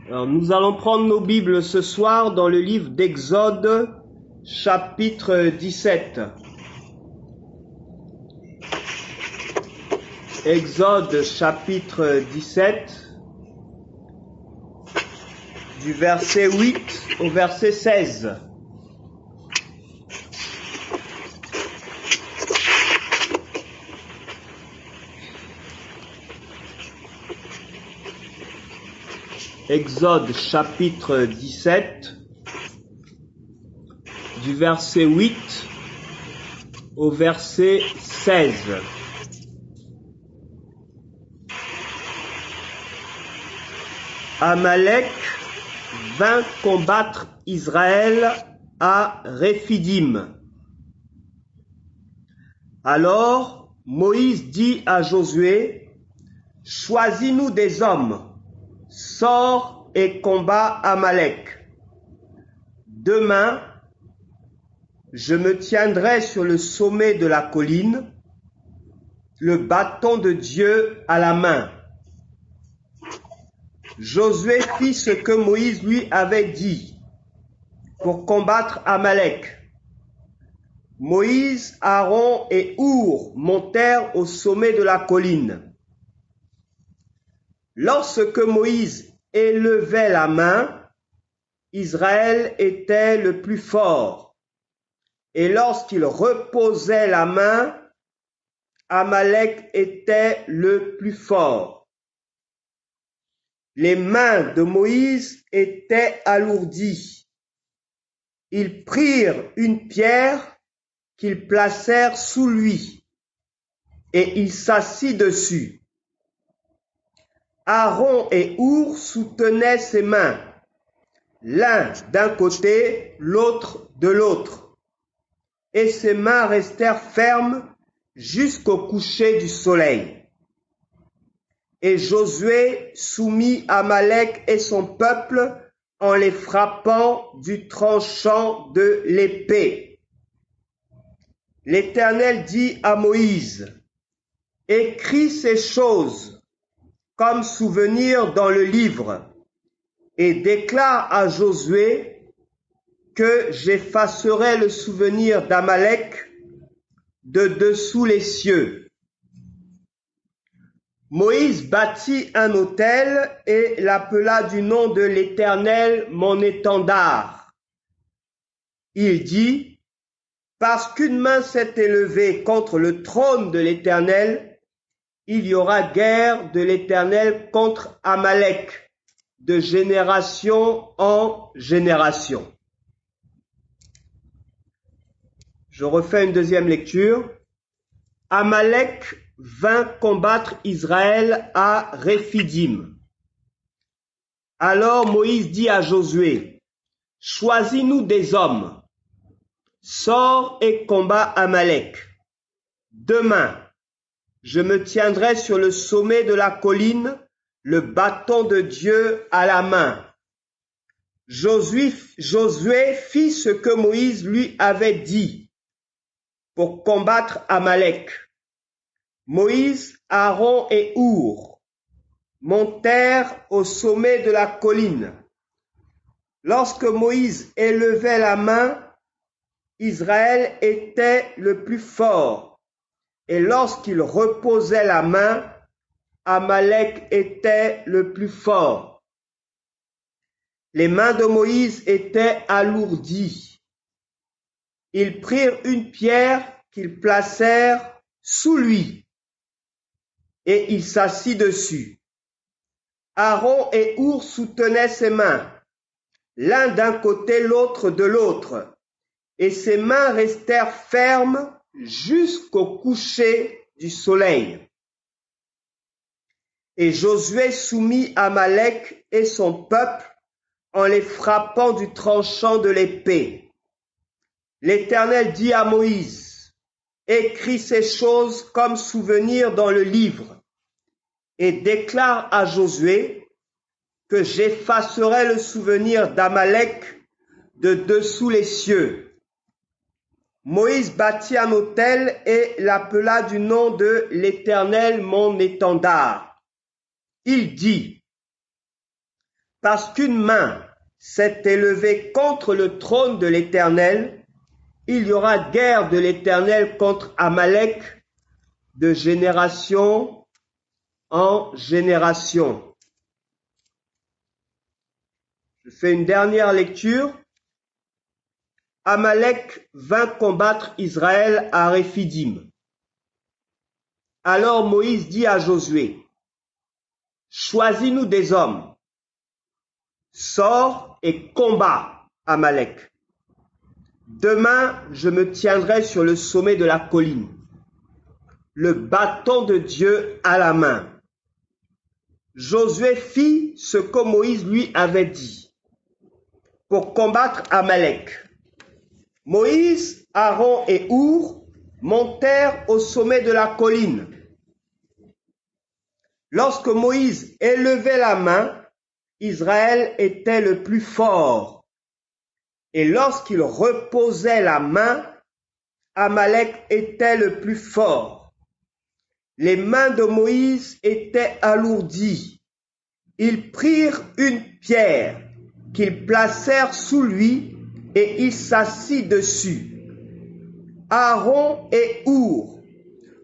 Alors, nous allons prendre nos Bibles ce soir dans le livre d'Exode, chapitre 17. Exode, chapitre 17, du verset 8 au verset 16. Exode chapitre 17, du verset 8 au verset 16. Amalek vint combattre Israël à Réphidim. Alors Moïse dit à Josué, « Choisis-nous des hommes, sors et combat Amalek. Demain, je me tiendrai sur le sommet de la colline, le bâton de Dieu à la main. » Josué fit ce que Moïse lui avait dit pour combattre Amalek. Moïse, Aaron et Our montèrent au sommet de la colline. Lorsque Moïse élevait la main, Israël était le plus fort. Et lorsqu'il reposait la main, Amalek était le plus fort. Les mains de Moïse étaient alourdies. Ils prirent une pierre qu'ils placèrent sous lui, et il s'assit dessus. Aaron et Our soutenaient ses mains, l'un d'un côté, l'autre de l'autre, et ses mains restèrent fermes jusqu'au coucher du soleil. Et Josué soumit Amalek et son peuple en les frappant du tranchant de l'épée. L'Éternel dit à Moïse, « Écris ces choses comme souvenir dans le livre, et déclare à Josué que j'effacerai le souvenir d'Amalek de dessous les cieux. » Moïse bâtit un autel et l'appela du nom de l'Éternel mon étendard. Il dit, « Parce qu'une main s'est élevée contre le trône de l'Éternel, il y aura guerre de l'Éternel contre Amalek, de génération en génération. » Je refais une deuxième lecture. Amalek vint combattre Israël à Réphidim. Alors Moïse dit à Josué, « Choisis-nous des hommes, sors et combat Amalek. Demain, je me tiendrai sur le sommet de la colline, le bâton de Dieu à la main. » Josué fit ce que Moïse lui avait dit pour combattre Amalek. Moïse, Aaron et Our montèrent au sommet de la colline. Lorsque Moïse élevait la main, Israël était le plus fort. Et lorsqu'il reposait la main, Amalek était le plus fort. Les mains de Moïse étaient alourdies. Ils prirent une pierre qu'ils placèrent sous lui, et il s'assit dessus. Aaron et Our soutenaient ses mains, l'un d'un côté, l'autre de l'autre, et ses mains restèrent fermes jusqu'au coucher du soleil. Et Josué soumit Amalek et son peuple en les frappant du tranchant de l'épée. L'Éternel dit à Moïse, « Écris ces choses comme souvenir dans le livre, et déclare à Josué que j'effacerai le souvenir d'Amalek de dessous les cieux. » Moïse bâtit un autel et l'appela du nom de l'Éternel mon étendard. Il dit, parce qu'une main s'est élevée contre le trône de l'Éternel, il y aura guerre de l'Éternel contre Amalek de génération en génération. Je fais une dernière lecture. Amalek vint combattre Israël à Réphidim. Alors Moïse dit à Josué, « Choisis-nous des hommes, sors et combat Amalek. Demain, je me tiendrai sur le sommet de la colline, le bâton de Dieu à la main. » Josué fit ce que Moïse lui avait dit pour combattre Amalek. Moïse, Aaron et Our montèrent au sommet de la colline. Lorsque Moïse élevait la main, Israël était le plus fort. Et lorsqu'il reposait la main, Amalek était le plus fort. Les mains de Moïse étaient alourdies. Ils prirent une pierre qu'ils placèrent sous lui et il s'assit dessus. Aaron et Our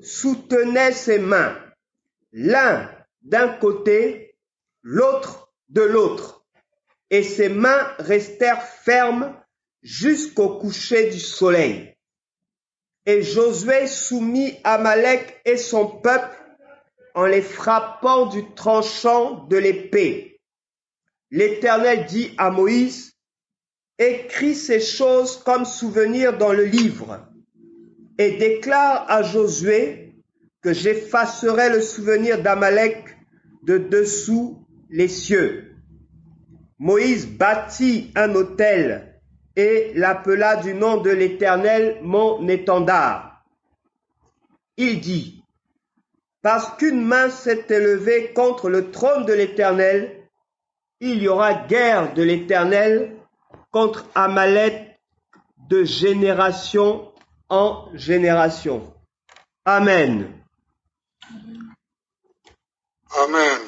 soutenaient ses mains, l'un d'un côté, l'autre de l'autre, et ses mains restèrent fermes jusqu'au coucher du soleil. Et Josué soumit Amalek et son peuple en les frappant du tranchant de l'épée. L'Éternel dit à Moïse, « Écris ces choses comme souvenir dans le livre, et déclare à Josué que j'effacerai le souvenir d'Amalek de dessous les cieux. » Moïse bâtit un autel et l'appela du nom de l'Éternel mon étendard. Il dit, « Parce qu'une main s'est élevée contre le trône de l'Éternel, il y aura guerre de l'Éternel contre Amalek de génération en génération. » Amen. Amen.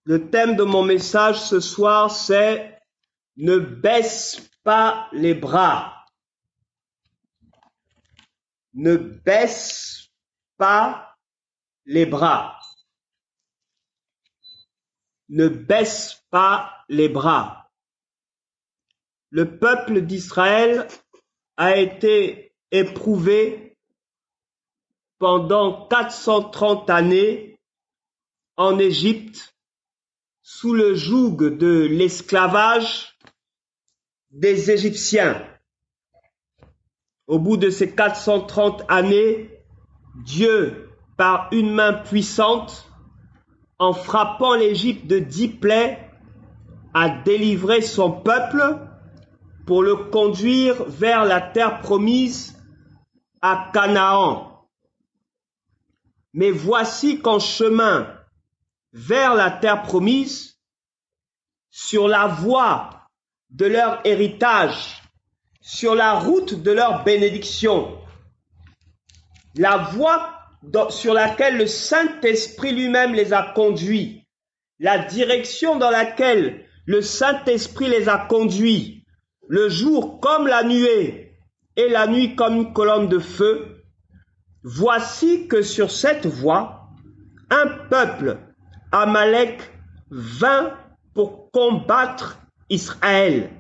Le thème de mon message ce soir, c'est « Ne baisse pas les bras ». Ne baisse pas les bras. Ne baisse pas les bras. Le peuple d'Israël a été éprouvé pendant 430 années en Égypte sous le joug de l'esclavage des Égyptiens. Au bout de ces 430 années, Dieu, par une main puissante, en frappant l'Égypte de 10 plaies, a délivré son peuple pour le conduire vers la terre promise à Canaan. Mais voici qu'en chemin vers la terre promise, sur la voie de leur héritage, sur la route de leur bénédiction, la voie sur laquelle le Saint-Esprit lui-même les a conduits, la direction dans laquelle le Saint-Esprit les a conduits, le jour comme la nuée et la nuit comme une colonne de feu, voici que sur cette voie, un peuple, Amalek, vint pour combattre Israël,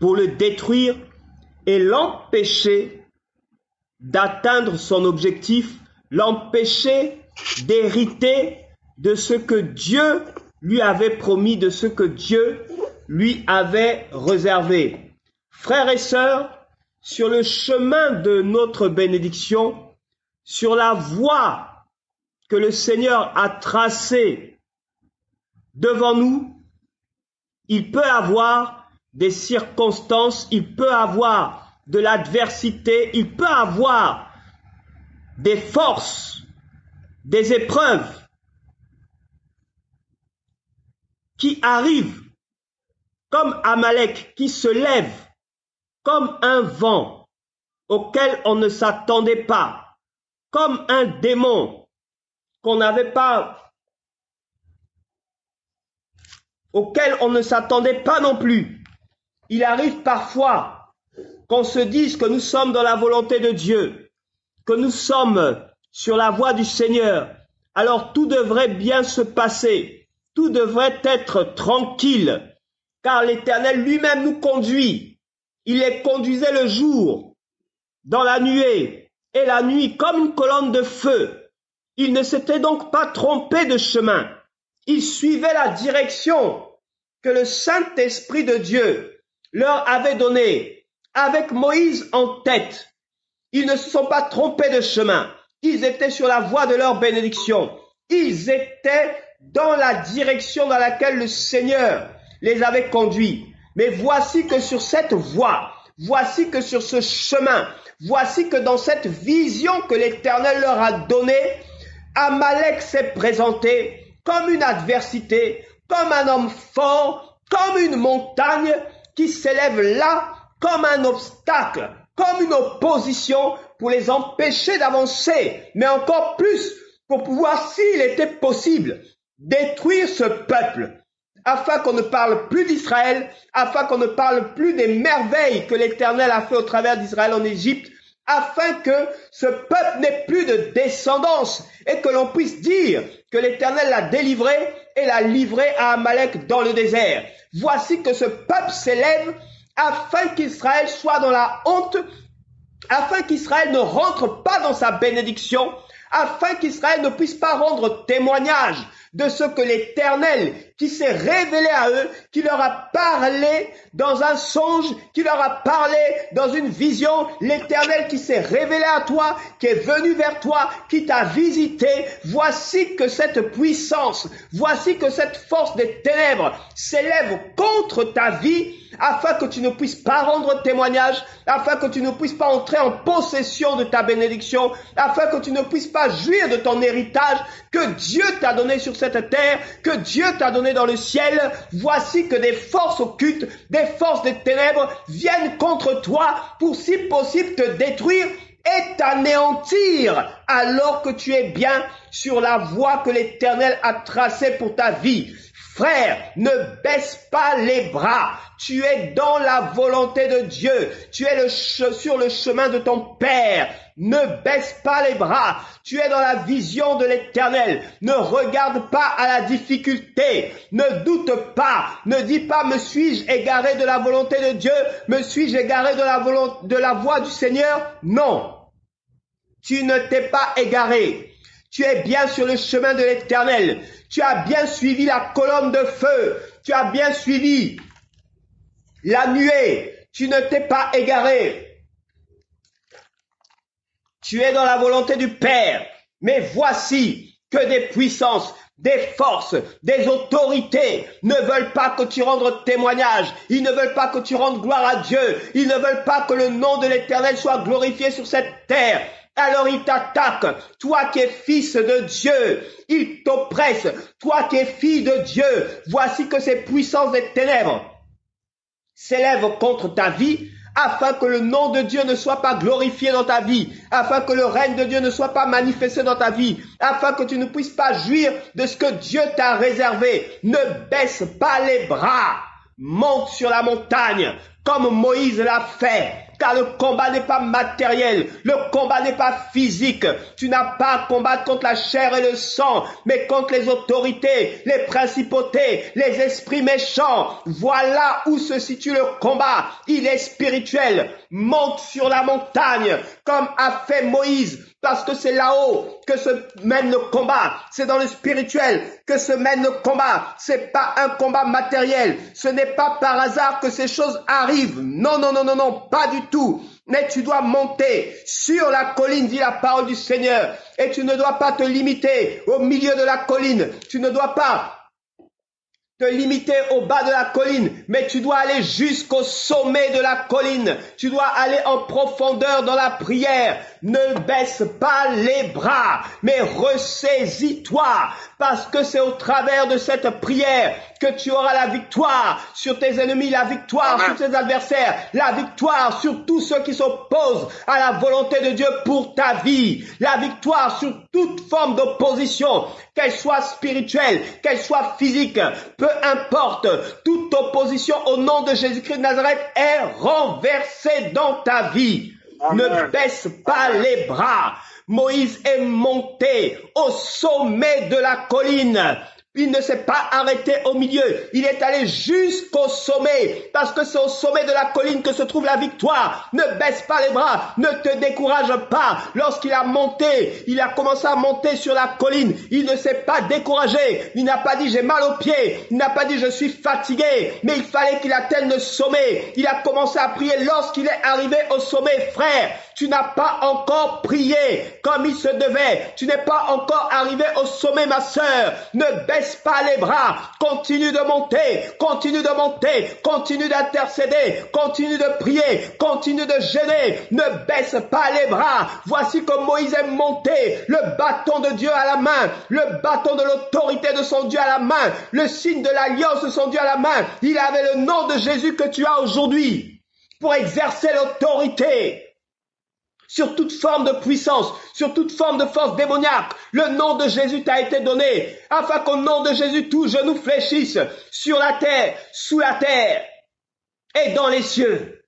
pour le détruire et l'empêcher d'atteindre son objectif, l'empêcher d'hériter de ce que Dieu lui avait promis, de ce que Dieu lui avait réservé. Frères et sœurs, sur le chemin de notre bénédiction, sur la voie que le Seigneur a tracée devant nous, il peut avoir des circonstances, il peut avoir de l'adversité, il peut avoir des forces, des épreuves qui arrivent comme Amalek, qui se lève comme un vent auquel on ne s'attendait pas, comme un démon qu'on n'avait pas auxquels on ne s'attendait pas non plus. Il arrive parfois qu'on se dise que nous sommes dans la volonté de Dieu, que nous sommes sur la voie du Seigneur. Alors tout devrait bien se passer, tout devrait être tranquille, car l'Éternel lui-même nous conduit. Il les conduisait le jour, dans la nuée, et la nuit comme une colonne de feu. Ils ne s'étaient donc pas trompés de chemin. Ils suivaient la direction que le Saint-Esprit de Dieu leur avait donnée, avec Moïse en tête. Ils ne se sont pas trompés de chemin. Ils étaient sur la voie de leur bénédiction. Ils étaient dans la direction dans laquelle le Seigneur les avait conduits. Mais voici que sur cette voie, voici que sur ce chemin, voici que dans cette vision que l'Éternel leur a donnée, Amalek s'est présenté comme une adversité, comme un homme fort, comme une montagne qui s'élève là, comme un obstacle, comme une opposition pour les empêcher d'avancer, mais encore plus pour pouvoir, s'il était possible, détruire ce peuple, afin qu'on ne parle plus d'Israël, afin qu'on ne parle plus des merveilles que l'Éternel a fait au travers d'Israël en Égypte, afin que ce peuple n'ait plus de descendance et que l'on puisse dire que l'Éternel l'a délivré et l'a livré à Amalek dans le désert. Voici que ce peuple s'élève afin qu'Israël soit dans la honte, afin qu'Israël ne rentre pas dans sa bénédiction, afin qu'Israël ne puisse pas rendre témoignage de ce que l'Éternel qui s'est révélé à eux, qui leur a parlé dans un songe, qui leur a parlé dans une vision, l'Éternel qui s'est révélé à toi, qui est venu vers toi, qui t'a visité. Voici que cette puissance, voici que cette force des ténèbres s'élève contre ta vie, afin que tu ne puisses pas rendre témoignage, afin que tu ne puisses pas entrer en possession de ta bénédiction, afin que tu ne puisses pas jouir de ton héritage que Dieu t'a donné sur cette terre, que Dieu t'a donné dans le ciel. Voici que des forces occultes, des forces des ténèbres viennent contre toi pour si possible te détruire et t'anéantir alors que tu es bien sur la voie que l'Éternel a tracée pour ta vie. Frère, ne baisse pas les bras. Tu es dans la volonté de Dieu. Tu es sur le chemin de ton Père. Ne baisse pas les bras. Tu es dans la vision de l'Éternel. Ne regarde pas à la difficulté. Ne doute pas. Ne dis pas, me suis-je égaré de la volonté de Dieu? Me suis-je égaré de la voie du Seigneur? Non. Tu ne t'es pas égaré. Tu es bien sur le chemin de l'Éternel. Tu as bien suivi la colonne de feu. Tu as bien suivi la nuée. Tu ne t'es pas égaré. Tu es dans la volonté du Père. Mais voici que des puissances, des forces, des autorités ne veulent pas que tu rendes témoignage. Ils ne veulent pas que tu rendes gloire à Dieu. Ils ne veulent pas que le nom de l'Éternel soit glorifié sur cette terre. Alors il t'attaque, toi qui es fils de Dieu, il t'oppresse, toi qui es fille de Dieu. Voici que ces puissances des ténèbres s'élèvent contre ta vie, afin que le nom de Dieu ne soit pas glorifié dans ta vie, afin que le règne de Dieu ne soit pas manifesté dans ta vie, afin que tu ne puisses pas jouir de ce que Dieu t'a réservé. Ne baisse pas les bras, monte sur la montagne, comme Moïse l'a fait. Car le combat n'est pas matériel, le combat n'est pas physique. Tu n'as pas à combattre contre la chair et le sang, mais contre les autorités, les principautés, les esprits méchants. Voilà où se situe le combat. Il est spirituel. Monte sur la montagne, comme a fait Moïse, parce que c'est là-haut que se mène le combat. C'est dans le spirituel que se mène le combat. C'est pas un combat matériel. Ce n'est pas par hasard que ces choses arrivent. Non, non, non, non, non, pas du tout. Mais tu dois monter sur la colline, dit la parole du Seigneur. Et tu ne dois pas te limiter au milieu de la colline. Tu ne dois pas te limiter au bas de la colline, mais tu dois aller jusqu'au sommet de la colline. Tu dois aller en profondeur dans la prière. Ne baisse pas les bras, mais ressaisis-toi, parce que c'est au travers de cette prière que tu auras la victoire sur tes ennemis, la victoire sur tes adversaires, la victoire sur tous ceux qui s'opposent à la volonté de Dieu pour ta vie, la victoire sur toute forme d'opposition, qu'elle soit spirituelle, qu'elle soit physique, peu importe, toute opposition au nom de Jésus-Christ de Nazareth est renversée dans ta vie. Amen. Ne baisse pas les bras. Moïse est monté au sommet de la colline. Il ne s'est pas arrêté au milieu. Il est allé jusqu'au sommet parce que c'est au sommet de la colline que se trouve la victoire. Ne baisse pas les bras. Ne te décourage pas. Lorsqu'il a monté, il a commencé à monter sur la colline. Il ne s'est pas découragé. Il n'a pas dit j'ai mal aux pieds. Il n'a pas dit je suis fatigué. Mais il fallait qu'il atteigne le sommet. Il a commencé à prier lorsqu'il est arrivé au sommet. Frère, tu n'as pas encore prié comme il se devait. Tu n'es pas encore arrivé au sommet, ma sœur. Ne baisse pas les bras, continue de monter, continue de monter, continue d'intercéder, continue de prier, continue de gêner, ne baisse pas les bras. Voici comme Moïse est monté, le bâton de Dieu à la main, le bâton de l'autorité de son Dieu à la main, le signe de l'alliance de son Dieu à la main. Il avait le nom de Jésus que tu as aujourd'hui pour exercer l'autorité sur toute forme de puissance, sur toute forme de force démoniaque. Le nom de Jésus t'a été donné, afin qu'au nom de Jésus, tout genou fléchisse sur la terre, sous la terre et dans les cieux.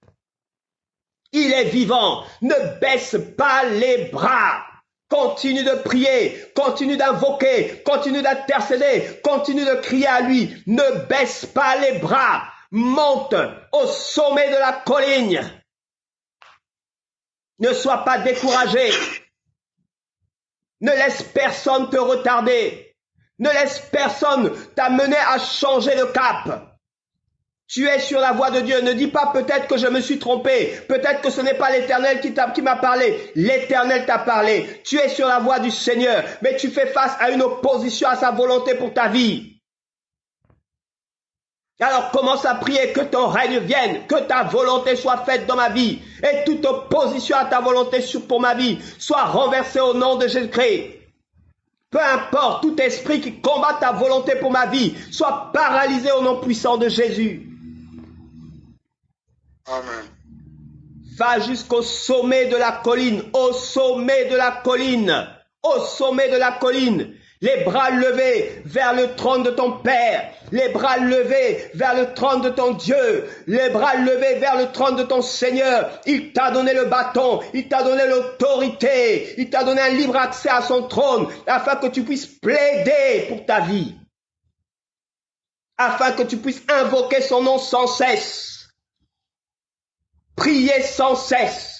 Il est vivant. Ne baisse pas les bras. Continue de prier, continue d'invoquer, continue d'intercéder, continue de crier à lui. Ne baisse pas les bras. Monte au sommet de la colline. Ne sois pas découragé. Ne laisse personne te retarder. Ne laisse personne t'amener à changer de cap. Tu es sur la voie de Dieu. Ne dis pas peut-être que je me suis trompé. Peut-être que ce n'est pas l'Éternel qui m'a parlé. L'Éternel t'a parlé. Tu es sur la voie du Seigneur. Mais tu fais face à une opposition à sa volonté pour ta vie. Alors commence à prier que ton règne vienne, que ta volonté soit faite dans ma vie et toute opposition à ta volonté pour ma vie soit renversée au nom de Jésus-Christ. Peu importe, tout esprit qui combat ta volonté pour ma vie soit paralysé au nom puissant de Jésus. Amen. Va jusqu'au sommet de la colline, au sommet de la colline, au sommet de la colline. Les bras levés vers le trône de ton Père, les bras levés vers le trône de ton Dieu, les bras levés vers le trône de ton Seigneur. Il t'a donné le bâton, il t'a donné l'autorité, il t'a donné un libre accès à son trône, afin que tu puisses plaider pour ta vie, afin que tu puisses invoquer son nom sans cesse, prier sans cesse.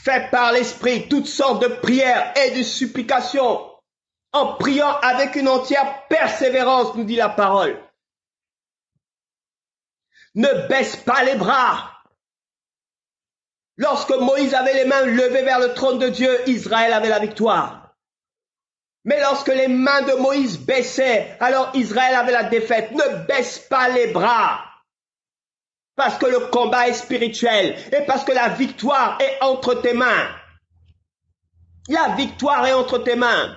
Fais par l'Esprit toutes sortes de prières et de supplications, en priant avec une entière persévérance, nous dit la parole. Ne baisse pas les bras. Lorsque Moïse avait les mains levées vers le trône de Dieu, Israël avait la victoire. Mais lorsque les mains de Moïse baissaient, alors Israël avait la défaite. Ne baisse pas les bras. Parce que le combat est spirituel et parce que la victoire est entre tes mains. La victoire est entre tes mains.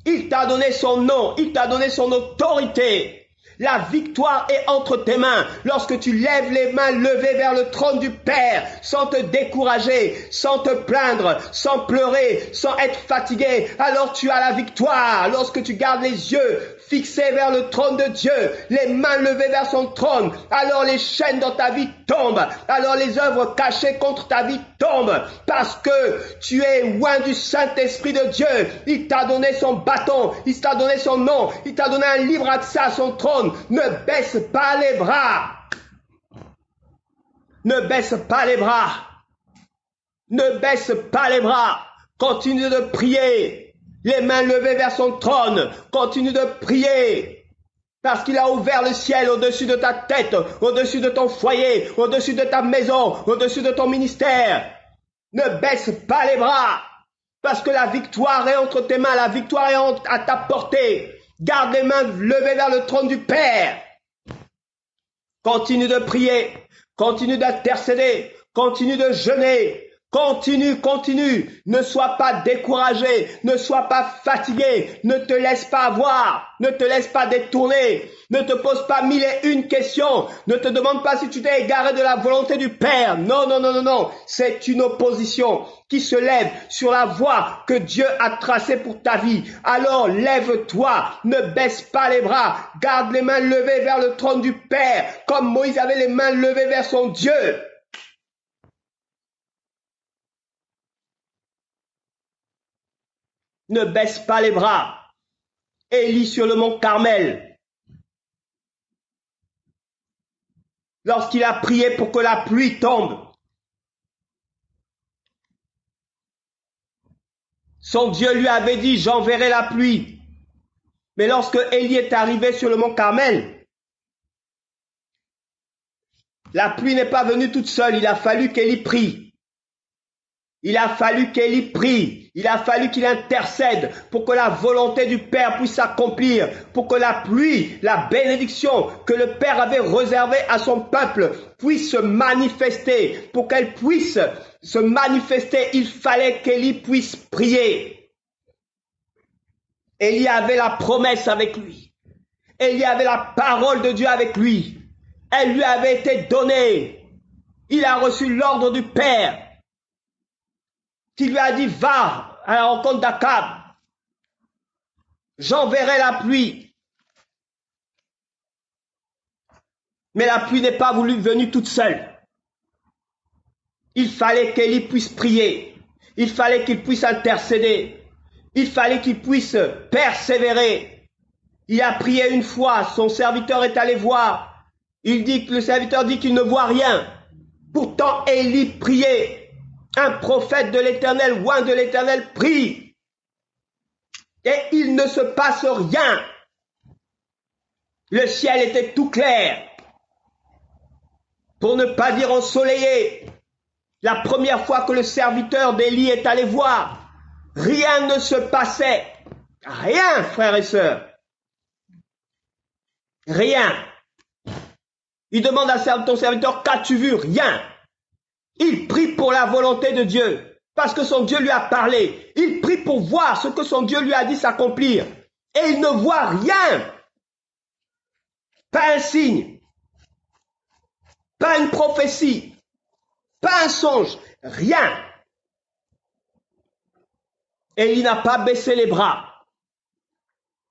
Il t'a donné son nom, il t'a donné son autorité. La victoire est entre tes mains. Lorsque tu lèves les mains levées vers le trône du Père, sans te décourager, sans te plaindre, sans pleurer, sans être fatigué, alors tu as la victoire. Lorsque tu gardes les yeux fixés vers le trône de Dieu, les mains levées vers son trône, alors les chaînes dans ta vie tombent. Alors les œuvres cachées contre ta vie tombent. Parce que tu es loin du Saint-Esprit de Dieu. Il t'a donné son bâton, il t'a donné son nom, il t'a donné un libre accès à son trône. Ne baisse pas les bras. Ne baisse pas les bras. Ne baisse pas les bras. Continue de prier. Les mains levées vers son trône. Continue de prier. Parce qu'il a ouvert le ciel au-dessus de ta tête, au-dessus de ton foyer, au-dessus de ta maison, au-dessus de ton ministère. Ne baisse pas les bras. Parce que la victoire est entre tes mains. La victoire est à ta portée. Garde les mains levées vers le trône du Père. Continue de prier. continue d'intercéder, continue de jeûner. Continue, ne sois pas découragé, ne sois pas fatigué, ne te laisse pas avoir, ne te laisse pas détourner, ne te pose pas mille et une questions, ne te demande pas si tu t'es égaré de la volonté du Père. Non, c'est une opposition qui se lève sur la voie que Dieu a tracée pour ta vie. Alors lève-toi, ne baisse pas les bras, garde les mains levées vers le trône du Père, comme Moïse avait les mains levées vers son Dieu. Ne baisse pas les bras. Élie sur le mont Carmel, lorsqu'il a prié pour que la pluie tombe, son Dieu lui avait dit, j'enverrai la pluie. Mais lorsque Élie est arrivé sur le mont Carmel, la pluie n'est pas venue toute seule, il a fallu qu'Élie prie. Il a fallu qu'Élie prie, il a fallu qu'il intercède pour que la volonté du Père puisse s'accomplir, pour que la pluie, la bénédiction que le Père avait réservée à son peuple puisse se manifester. Pour qu'elle puisse se manifester, il fallait qu'Élie puisse prier. Élie avait la promesse avec lui. Élie avait la parole de Dieu avec lui. Elle lui avait été donnée. Il a reçu l'ordre du Père, qui lui a dit, va à la rencontre d'Akab, j'enverrai la pluie. Mais la pluie n'est pas venue toute seule. Il fallait qu'Élie puisse prier, il fallait qu'il puisse intercéder, il fallait qu'il puisse persévérer. Il a prié une fois, son serviteur est allé voir, le serviteur dit qu'il ne voit rien. Pourtant Élie priait. Un prophète de l'Éternel, oint de l'Éternel, prie. Et il ne se passe rien. Le ciel était tout clair. Pour ne pas dire ensoleillé. La première fois que le serviteur d'Élie est allé voir, rien ne se passait. Rien, frères et sœurs. Rien. Il demande à ton serviteur, qu'as-tu vu? Rien. Il prie pour la volonté de Dieu, parce que son Dieu lui a parlé. Il prie pour voir ce que son Dieu lui a dit s'accomplir. Et il ne voit rien. Pas un signe, pas une prophétie, pas un songe, rien. Élie n'a pas baissé les bras.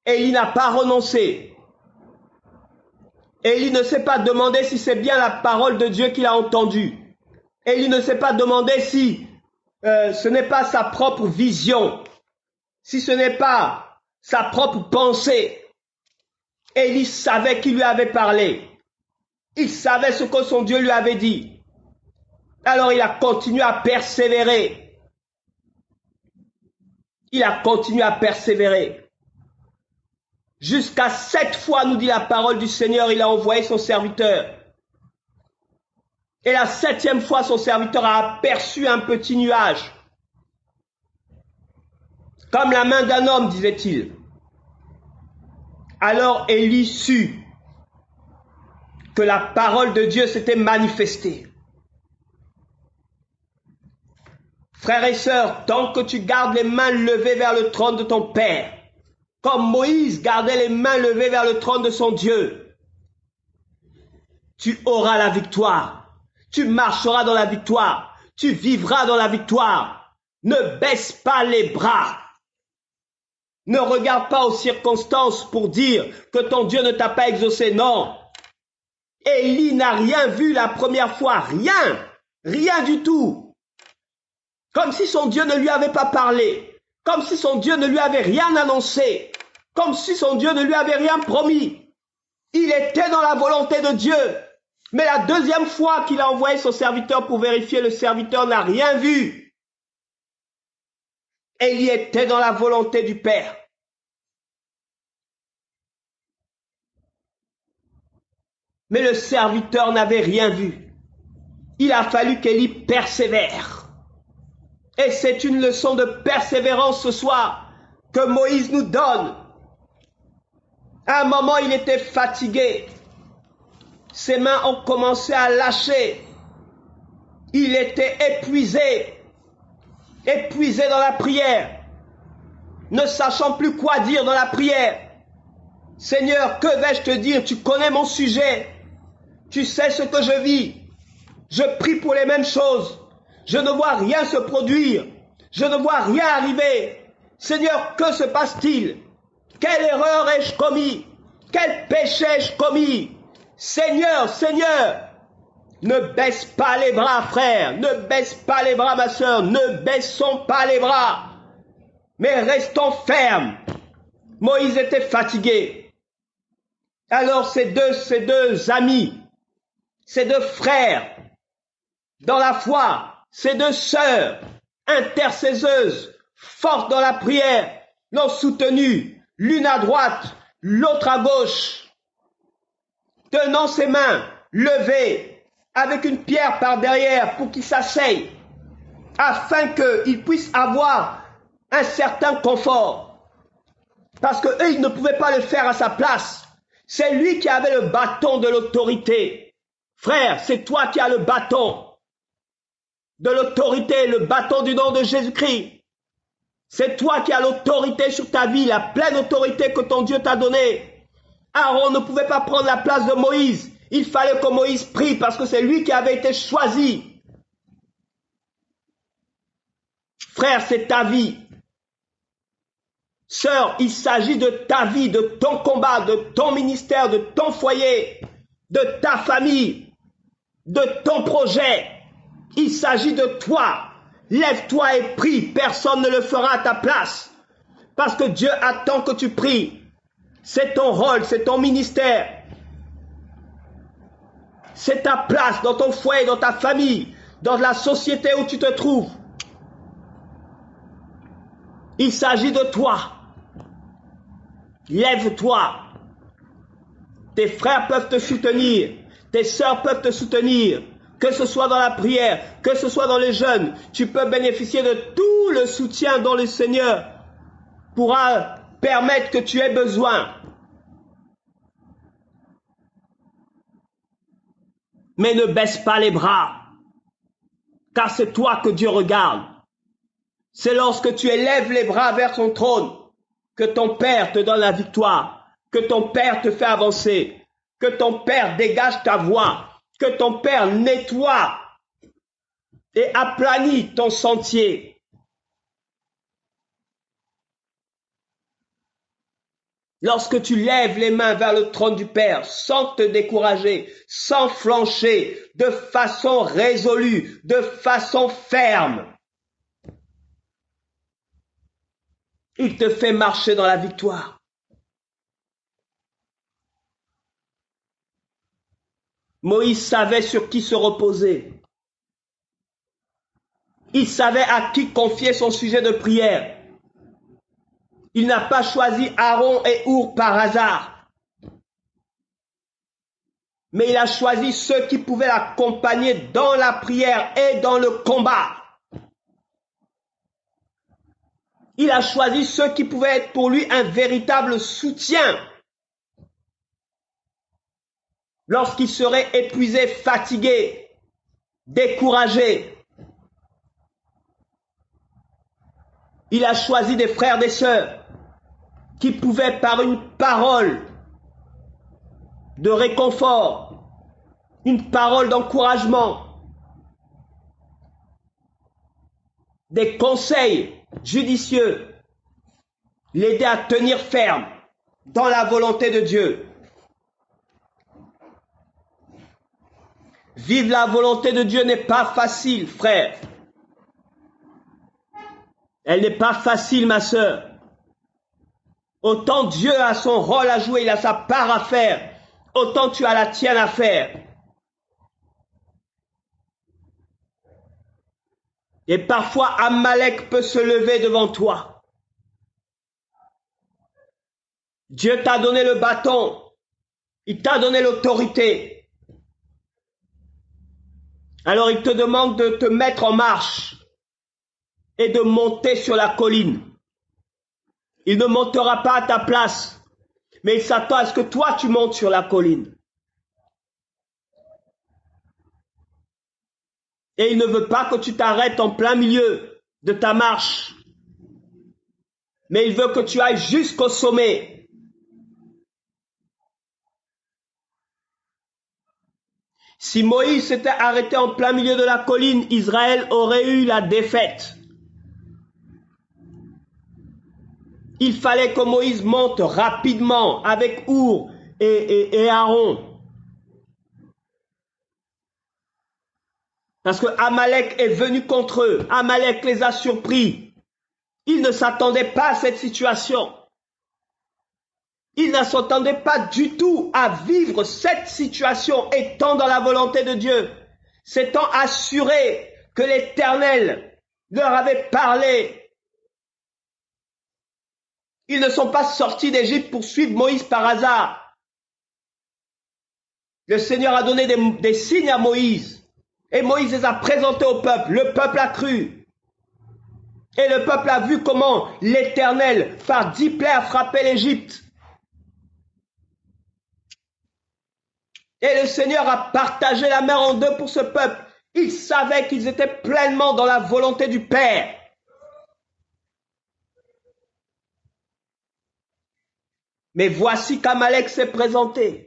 Élie n'a pas renoncé. Élie ne s'est pas demandé si c'est bien la parole de Dieu qu'il a entendue. Élie ne s'est pas demandé si ce n'est pas sa propre vision, si ce n'est pas sa propre pensée. Élie savait qui lui avait parlé. Il savait ce que son Dieu lui avait dit. Alors il a continué à persévérer. Il a continué à persévérer. Jusqu'à 7 fois, nous dit la parole du Seigneur, il a envoyé son serviteur. Et la 7e fois, son serviteur a aperçu un petit nuage. Comme la main d'un homme, disait-il. Alors Élie sut que la parole de Dieu s'était manifestée. Frères et sœurs, tant que tu gardes les mains levées vers le trône de ton Père, comme Moïse gardait les mains levées vers le trône de son Dieu, tu auras la victoire. Tu marcheras dans la victoire. Tu vivras dans la victoire. Ne baisse pas les bras. Ne regarde pas aux circonstances pour dire que ton Dieu ne t'a pas exaucé. Non. Élie n'a rien vu la première fois. Rien. Rien du tout. Comme si son Dieu ne lui avait pas parlé. Comme si son Dieu ne lui avait rien annoncé. Comme si son Dieu ne lui avait rien promis. Il était dans la volonté de Dieu. Mais la 2e fois qu'il a envoyé son serviteur pour vérifier, le serviteur n'a rien vu. Élie était dans la volonté du Père. Mais le serviteur n'avait rien vu. Il a fallu qu'Élie persévère. Et c'est une leçon de persévérance ce soir que Moïse nous donne. À un moment, il était fatigué. Ses mains ont commencé à lâcher. Il était épuisé, épuisé dans la prière, ne sachant plus quoi dire dans la prière. Seigneur, que vais-je te dire? Tu connais mon sujet. Tu sais ce que je vis. Je prie pour les mêmes choses. Je ne vois rien se produire. Je ne vois rien arriver. Seigneur, que se passe-t-il? Quelle erreur ai-je commis? Quel péché ai-je commis? Seigneur, Seigneur, ne baisse pas les bras, frère. Ne baisse pas les bras, ma sœur. Ne baissons pas les bras. Mais restons fermes. Moïse était fatigué. Alors ces deux amis, ces deux frères, dans la foi, ces deux sœurs, intercesseuses, fortes dans la prière, l'ont soutenu, l'une à droite, l'autre à gauche, tenant ses mains levées, avec une pierre par derrière pour qu'il s'asseye, afin qu'il puisse avoir un certain confort. Parce qu'eux, ils ne pouvaient pas le faire à sa place. C'est lui qui avait le bâton de l'autorité. Frère, c'est toi qui as le bâton de l'autorité, le bâton du nom de Jésus-Christ. C'est toi qui as l'autorité sur ta vie, la pleine autorité que ton Dieu t'a donnée. Aaron ne pouvait pas prendre la place de Moïse. Il fallait que Moïse prie parce que c'est lui qui avait été choisi. Frère, c'est ta vie. Sœur, il s'agit de ta vie, de ton combat, de ton ministère, de ton foyer, de ta famille, de ton projet. Il s'agit de toi. Lève-toi et prie. Personne ne le fera à ta place. Parce que Dieu attend que tu pries. C'est ton rôle, c'est ton ministère. C'est ta place dans ton foyer, dans ta famille, dans la société où tu te trouves. Il s'agit de toi. Lève-toi. Tes frères peuvent te soutenir. Tes sœurs peuvent te soutenir. Que ce soit dans la prière, que ce soit dans les jeûnes, tu peux bénéficier de tout le soutien dont le Seigneur pourra permettre que tu aies besoin. Mais ne baisse pas les bras, car c'est toi que Dieu regarde. C'est lorsque tu élèves les bras vers son trône que ton Père te donne la victoire, que ton Père te fait avancer, que ton Père dégage ta voie, que ton Père nettoie et aplanit ton sentier. Lorsque tu lèves les mains vers le trône du Père, sans te décourager, sans flancher, de façon résolue, de façon ferme, il te fait marcher dans la victoire. Moïse savait sur qui se reposer. Il savait à qui confier son sujet de prière. Il n'a pas choisi Aaron et Our par hasard. Mais il a choisi ceux qui pouvaient l'accompagner dans la prière et dans le combat. Il a choisi ceux qui pouvaient être pour lui un véritable soutien. Lorsqu'il serait épuisé, fatigué, découragé. Il a choisi des frères et des sœurs qui pouvaient par une parole de réconfort, une parole d'encouragement, des conseils judicieux, l'aider à tenir ferme dans la volonté de Dieu. Vivre la volonté de Dieu n'est pas facile, frère. Elle n'est pas facile, ma sœur. Autant Dieu a son rôle à jouer, il a sa part à faire, autant tu as la tienne à faire. Et parfois, Amalek peut se lever devant toi. Dieu t'a donné le bâton, il t'a donné l'autorité. Alors il te demande de te mettre en marche et de monter sur la colline. Il ne montera pas à ta place, mais il s'attend à ce que toi tu montes sur la colline. Et il ne veut pas que tu t'arrêtes en plein milieu de ta marche. Mais il veut que tu ailles jusqu'au sommet. Si Moïse s'était arrêté en plein milieu de la colline, Israël aurait eu la défaite. Il fallait que Moïse monte rapidement avec Our et Aaron. Parce que Amalek est venu contre eux. Amalek les a surpris. Ils ne s'attendaient pas à cette situation. Ils ne s'attendaient pas du tout à vivre cette situation étant dans la volonté de Dieu. S'étant assurés que l'Éternel leur avait parlé. Ils ne sont pas sortis d'Égypte pour suivre Moïse par hasard. Le Seigneur a donné des signes à Moïse. Et Moïse les a présentés au peuple. Le peuple a cru. Et le peuple a vu comment l'Éternel, par 10 plaies, a frappé l'Égypte. Et le Seigneur a partagé la mer en deux pour ce peuple. Ils savaient qu'ils étaient pleinement dans la volonté du Père. Mais voici qu'Amalek s'est présenté.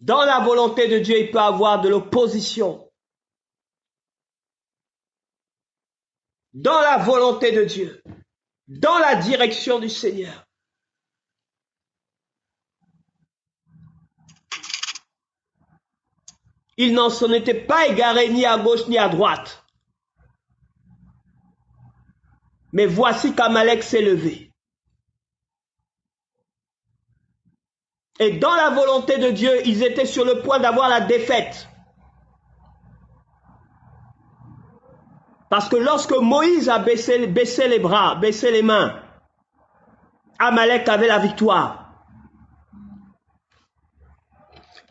Dans la volonté de Dieu, il peut y avoir de l'opposition. Dans la volonté de Dieu, dans la direction du Seigneur. Il n'en s'en était pas égaré ni à gauche ni à droite. Mais voici qu'Amalek s'est levé. Et dans la volonté de Dieu, ils étaient sur le point d'avoir la défaite. Parce que lorsque Moïse a baissé les bras, baissé les mains, Amalek avait la victoire.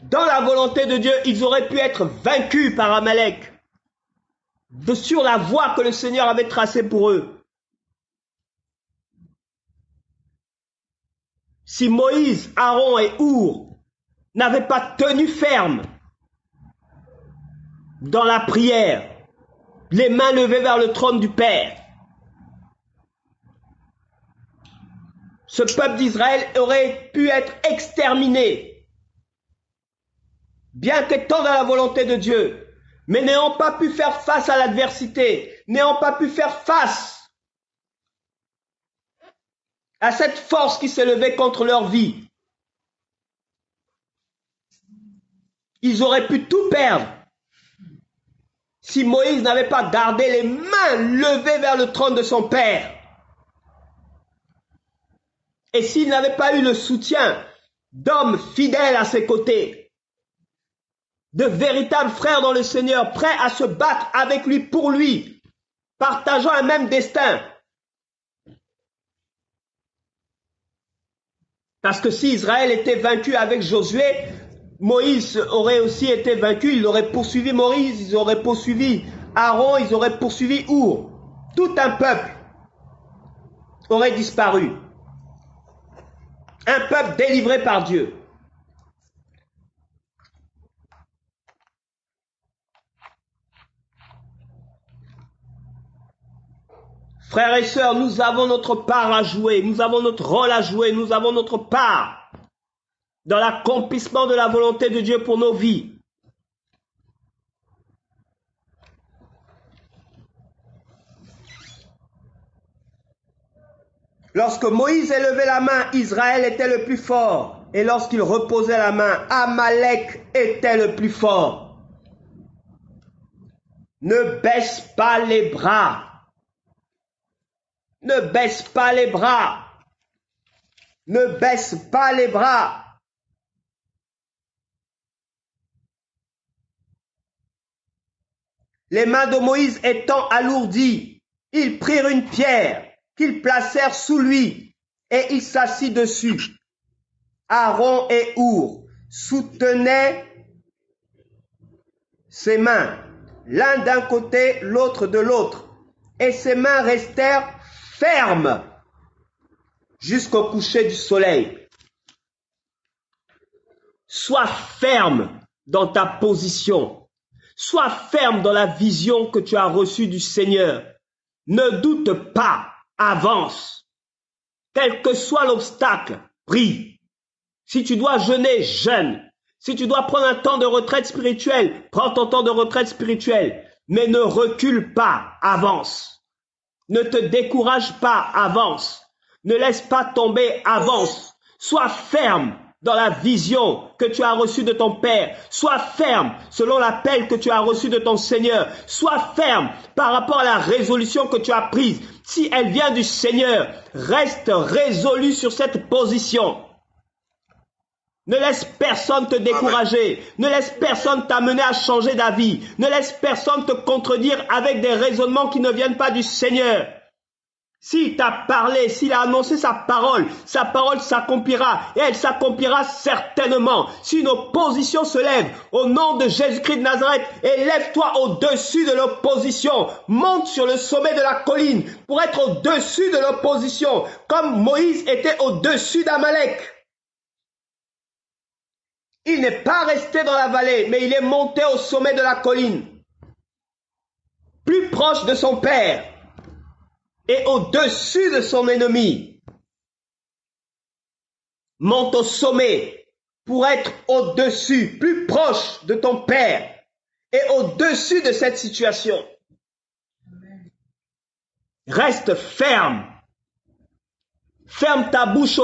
Dans la volonté de Dieu, ils auraient pu être vaincus par Amalek sur la voie que le Seigneur avait tracée pour eux. Si Moïse, Aaron et Our n'avaient pas tenu ferme dans la prière, les mains levées vers le trône du Père, ce peuple d'Israël aurait pu être exterminé, bien qu'étant dans la volonté de Dieu, mais n'ayant pas pu faire face à l'adversité, n'ayant pas pu faire face à cette force qui s'est levée contre leur vie. Ils auraient pu tout perdre si Moïse n'avait pas gardé les mains levées vers le trône de son Père. Et s'il n'avait pas eu le soutien d'hommes fidèles à ses côtés, de véritables frères dans le Seigneur, prêts à se battre avec lui, pour lui, partageant un même destin. Parce que si Israël était vaincu avec Josué, Moïse aurait aussi été vaincu, il aurait poursuivi Moïse, ils auraient poursuivi Aaron, ils auraient poursuivi Our. Tout un peuple aurait disparu. Un peuple délivré par Dieu. Frères et sœurs, nous avons notre part à jouer, nous avons notre rôle à jouer, nous avons notre part dans l'accomplissement de la volonté de Dieu pour nos vies. Lorsque Moïse élevait la main, Israël était le plus fort. Et lorsqu'il reposait la main, Amalek était le plus fort. Ne baisse pas les bras. Ne baisse pas les bras. Ne baisse pas les bras. Les mains de Moïse étant alourdies, ils prirent une pierre qu'ils placèrent sous lui et il s'assit dessus. Aaron et Our soutenaient ses mains, l'un d'un côté, l'autre de l'autre, et ses mains restèrent ferme jusqu'au coucher du soleil. Sois ferme dans ta position. Sois ferme dans la vision que tu as reçue du Seigneur. Ne doute pas, avance. Quel que soit l'obstacle, prie. Si tu dois jeûner, jeûne. Si tu dois prendre un temps de retraite spirituelle, prends ton temps de retraite spirituelle. Mais ne recule pas, avance. Ne te décourage pas, avance. Ne laisse pas tomber, avance. Sois ferme dans la vision que tu as reçue de ton Père. Sois ferme selon l'appel que tu as reçu de ton Seigneur. Sois ferme par rapport à la résolution que tu as prise. Si elle vient du Seigneur, reste résolu sur cette position. Ne laisse personne te décourager. Ne laisse personne t'amener à changer d'avis. Ne laisse personne te contredire avec des raisonnements qui ne viennent pas du Seigneur. S'il t'a parlé, s'il a annoncé sa parole s'accomplira et elle s'accomplira certainement. Si une opposition se lève au nom de Jésus-Christ de Nazareth, élève-toi au-dessus de l'opposition. Monte sur le sommet de la colline pour être au-dessus de l'opposition, comme Moïse était au-dessus d'Amalek. Il n'est pas resté dans la vallée, mais il est monté au sommet de la colline, plus proche de son Père et au-dessus de son ennemi. Monte au sommet pour être au-dessus, plus proche de ton Père et au-dessus de cette situation. Reste ferme. Ferme ta bouche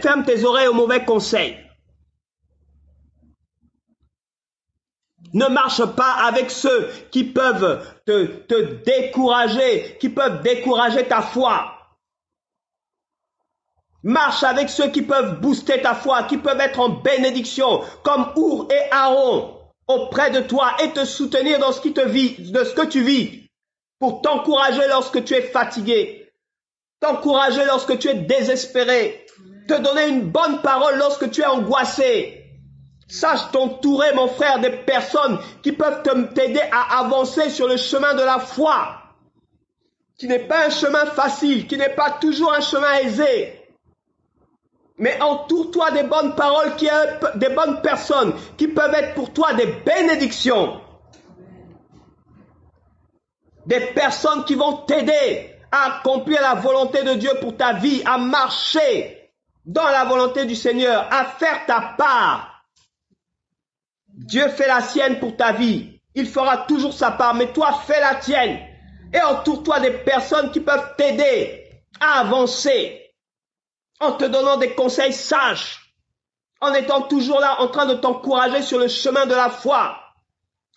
ferme tes oreilles aux mauvais conseils. Ne marche pas avec ceux qui peuvent te décourager, qui peuvent décourager ta foi. Marche avec ceux qui peuvent booster ta foi, qui peuvent être en bénédiction, comme Our et Aaron, auprès de toi et te soutenir dans ce que tu vis, pour t'encourager lorsque tu es fatigué, t'encourager lorsque tu es désespéré, te donner une bonne parole lorsque tu es angoissé. Sache t'entourer, mon frère, des personnes qui peuvent t'aider à avancer sur le chemin de la foi, qui n'est pas un chemin facile, qui n'est pas toujours un chemin aisé. Mais entoure-toi des bonnes paroles, des bonnes personnes qui peuvent être pour toi des bénédictions. Des personnes qui vont t'aider à accomplir la volonté de Dieu pour ta vie, à marcher dans la volonté du Seigneur, à faire ta part. Dieu fait la sienne pour ta vie. Il fera toujours sa part, mais toi, fais la tienne. Et entoure-toi des personnes qui peuvent t'aider à avancer, en te donnant des conseils sages, en étant toujours là, en train de t'encourager sur le chemin de la foi,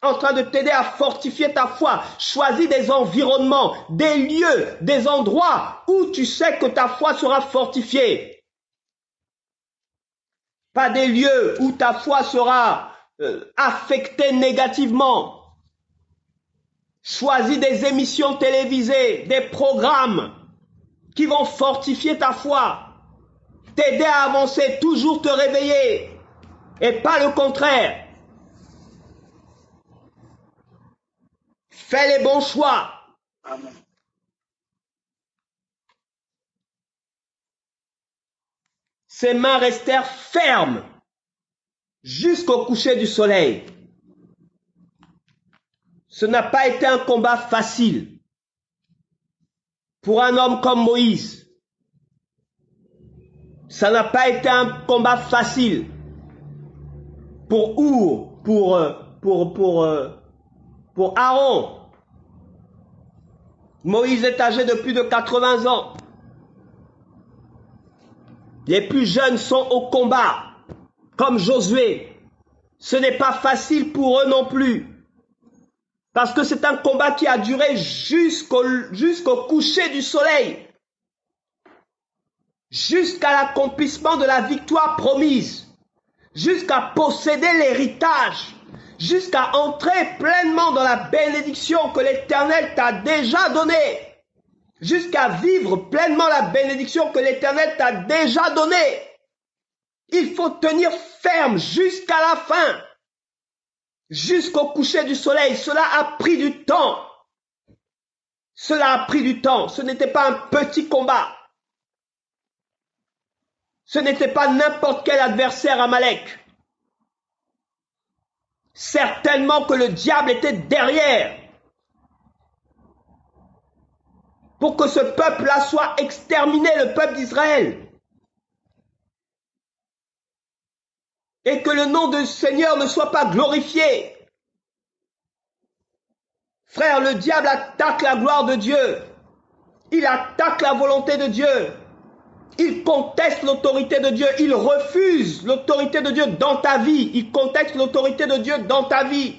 en train de t'aider à fortifier ta foi. Choisis des environnements, des lieux, des endroits où tu sais que ta foi sera fortifiée. Pas des lieux où ta foi sera affecté négativement. Choisis des émissions télévisées, des programmes qui vont fortifier ta foi, t'aider à avancer, toujours te réveiller, et pas le contraire. Fais les bons choix. Amen. Ses mains restèrent fermes jusqu'au coucher du soleil. Ce n'a pas été un combat facile pour un homme comme Moïse. Ça n'a pas été un combat facile pour Our, pour Aaron. Moïse est âgé de plus de 80 ans. Les plus jeunes sont au combat, comme Josué. Ce n'est pas facile pour eux non plus. Parce que c'est un combat qui a duré jusqu'au coucher du soleil. Jusqu'à l'accomplissement de la victoire promise. Jusqu'à posséder l'héritage. Jusqu'à entrer pleinement dans la bénédiction que l'Éternel t'a déjà donnée. Jusqu'à vivre pleinement la bénédiction que l'Éternel t'a déjà donnée. Il faut tenir ferme jusqu'à la fin. Jusqu'au coucher du soleil. Cela a pris du temps. Cela a pris du temps. Ce n'était pas un petit combat. Ce n'était pas n'importe quel adversaire Amalek. Certainement que le diable était derrière pour que ce peuple-là soit exterminé, le peuple d'Israël. Et que le nom du Seigneur ne soit pas glorifié. Frère, le diable attaque la gloire de Dieu. Il attaque la volonté de Dieu. Il conteste l'autorité de Dieu. Il refuse l'autorité de Dieu dans ta vie. Il conteste l'autorité de Dieu dans ta vie.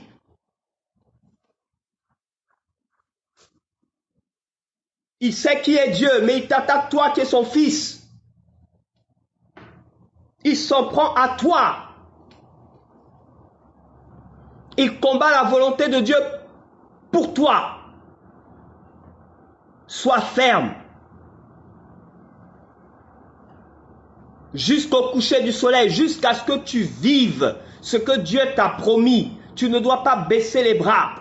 Il sait qui est Dieu, mais il t'attaque toi qui es son fils. Il s'en prend à toi. Il combat la volonté de Dieu pour toi. Sois ferme. Jusqu'au coucher du soleil, jusqu'à ce que tu vives ce que Dieu t'a promis. Tu ne dois pas baisser les bras.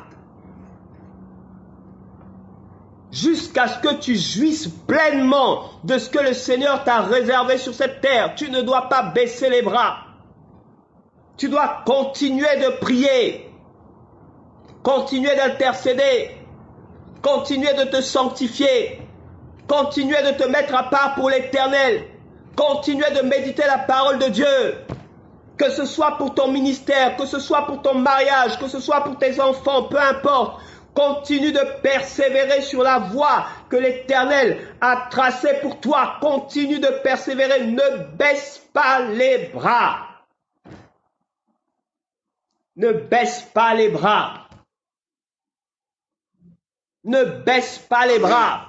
Jusqu'à ce que tu jouisses pleinement de ce que le Seigneur t'a réservé sur cette terre. Tu ne dois pas baisser les bras. Tu dois continuer de prier, continuer d'intercéder, continuer de te sanctifier, continuer de te mettre à part pour l'Éternel, continuer de méditer la parole de Dieu, que ce soit pour ton ministère, que ce soit pour ton mariage, que ce soit pour tes enfants, peu importe. Continue de persévérer sur la voie que l'Éternel a tracée pour toi. Continue de persévérer, ne baisse pas les bras. Ne baisse pas les bras. Ne baisse pas les bras.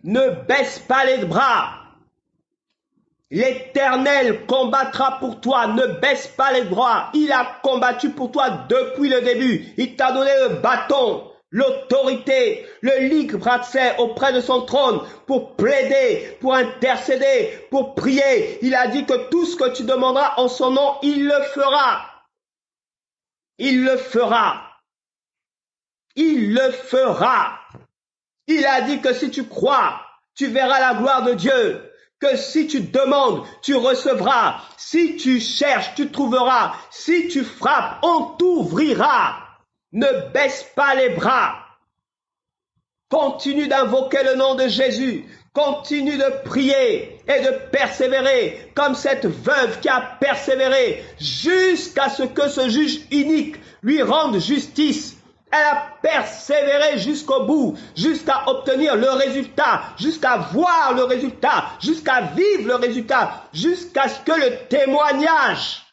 Ne baisse pas les bras. L'Éternel combattra pour toi. Ne baisse pas les bras. Il a combattu pour toi depuis le début. Il t'a donné le bâton, l'autorité, le libre-accès auprès de son trône pour plaider, pour intercéder, pour prier. Il a dit que tout ce que tu demanderas en son nom, il le fera. Il le fera. Il le fera. Il a dit que si tu crois, tu verras la gloire de Dieu. Que si tu demandes, tu recevras. Si tu cherches, tu trouveras. Si tu frappes, on t'ouvrira. Ne baisse pas les bras. Continue d'invoquer le nom de Jésus. Continue de prier et de persévérer comme cette veuve qui a persévéré jusqu'à ce que ce juge unique lui rende justice. Elle a persévéré jusqu'au bout, jusqu'à obtenir le résultat, jusqu'à voir le résultat, jusqu'à vivre le résultat, jusqu'à ce que le témoignage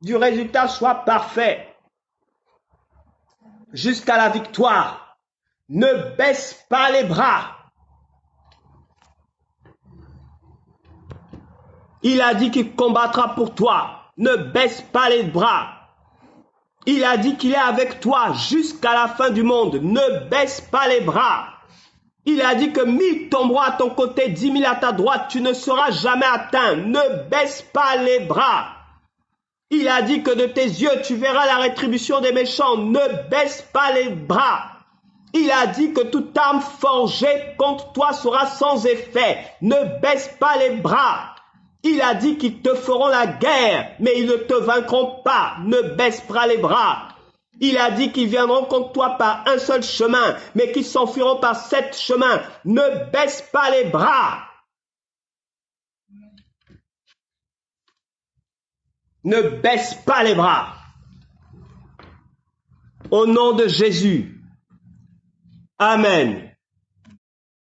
du résultat soit parfait, jusqu'à la victoire. Ne baisse pas les bras. Il a dit qu'il combattra pour toi. Ne baisse pas les bras. Il a dit qu'il est avec toi jusqu'à la fin du monde. Ne baisse pas les bras. Il a dit que 1000 tomberont à ton côté, 10 000 à ta droite. Tu ne seras jamais atteint. Ne baisse pas les bras. Il a dit que de tes yeux, tu verras la rétribution des méchants. Ne baisse pas les bras. Il a dit que toute arme forgée contre toi sera sans effet. Ne baisse pas les bras. Il a dit qu'ils te feront la guerre, mais ils ne te vaincront pas. Ne baisse pas les bras. Il a dit qu'ils viendront contre toi par un seul chemin, mais qu'ils s'enfuiront par 7 chemins. Ne baisse pas les bras. Ne baisse pas les bras. Au nom de Jésus. Amen.